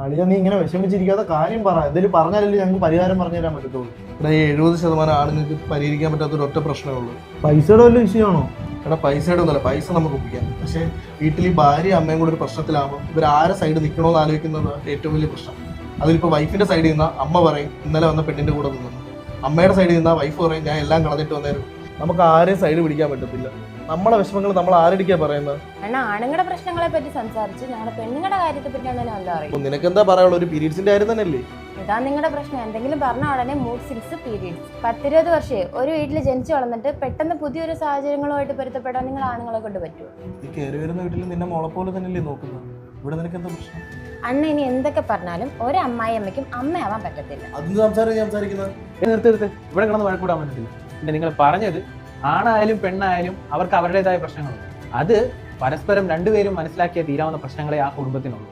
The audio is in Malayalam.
അളിയ നീ ഇങ്ങനെ വിഷമിച്ചിരിക്കാതെ കാര്യം പറ. എന്തെങ്കിലും പറഞ്ഞാലല്ലേ ഞങ്ങൾക്ക് പരിഹാരം പറഞ്ഞു തരാൻ പറ്റത്തുള്ളൂ. ഇവിടെ ഈ 70% ആളുങ്ങൾക്ക് പരിഹരിക്കാൻ പറ്റാത്തൊരു ഒറ്റ പ്രശ്നമേ ഉള്ളൂ. പൈസയുടെ വല്ല വിഷയമാണോ? എടാ പൈസയുടെ ഒന്നുമല്ല, പൈസ നമുക്ക് ഒപ്പിക്കാം. പക്ഷേ വീട്ടിൽ ഈ ഭാര്യ അമ്മയും കൂടെ ഒരു പ്രശ്നത്തിലാകുമ്പോൾ ഇവർ ആരെ സൈഡ് നിൽക്കണമെന്ന് ആലോചിക്കുന്നത് ഏറ്റവും വലിയ പ്രശ്നം. അതിലിപ്പോൾ വൈഫിന്റെ സൈഡിൽ നിന്നാ അമ്മ പറയും ഇന്നലെ വന്ന പെണ്ണിന്റെ കൂടെ നിന്നു, അമ്മയുടെ സൈഡിൽ നിന്നാ വൈഫ് പറയും ഞാൻ എല്ലാം കളഞ്ഞിട്ട് വന്നേരും. നമുക്ക് ആരെയും സൈഡ് പിടിക്കാൻ പറ്റത്തില്ല. നമ്മളെ വിഷമങ്ങൾ നമ്മൾ ആരടിക്കാ പറയുന്നത്? എന്നാ ആണുങ്ങളുടെ പ്രശ്നങ്ങളെ പറ്റി സംസാരിച്ച് ഞങ്ങളുടെ പെണ്ണുങ്ങളുടെ കാര്യത്തെ പറ്റിയാണ് എന്താ അറിയും. നിനക്കെന്താ പറയാനുള്ള? ഒരു പീരീഡ്സിന്റെ കാര്യം തന്നെയല്ലേ ഇതാ നിങ്ങളുടെ പ്രശ്നം. എന്തെങ്കിലും പറഞ്ഞ ഉടനെ മൂഡ് സ്വിങ്സ്, പീരീഡ്സ്. 10-20 വർഷമേ ഒരു വീട്ടിൽ ജനിച്ചു വളർന്നിട്ട് പെട്ടെന്ന് പുതിയൊരു സാഹചര്യങ്ങളുമായിട്ട് പൊരുത്തപ്പെടാൻ നിങ്ങൾ ആണുങ്ങളെ കൊണ്ട് പറ്റുമോ? ഈ കയറി വരുന്ന വീട്ടിൽ നിന്നെ മോളെ പോലെ തന്നെയല്ലേ നോക്കുന്നത്. ഇവിടെ നിനക്ക് എന്താ പ്രശ്നം? അണ്ണ ഇനി എന്തൊക്കെ പറഞ്ഞാലും ഒരു അമ്മായി അമ്മയ്ക്കും അമ്മയാവാൻ പറ്റത്തില്ല. അത് സംസാരിക്കുന്നത് നിർത്തി ഇവിടെ കിടന്ന് വഴക്കൂടാൻ പറ്റത്തില്ല. പിന്നെ നിങ്ങൾ പറഞ്ഞത് ആണായാലും പെണ്ണായാലും അവർക്ക് അവരുടേതായ പ്രശ്നങ്ങളുണ്ട്. അത് പരസ്പരം രണ്ടുപേരും മനസ്സിലാക്കിയ തീരാവുന്ന പ്രശ്നങ്ങളെ ആ കുടുംബത്തിനുള്ളൂ.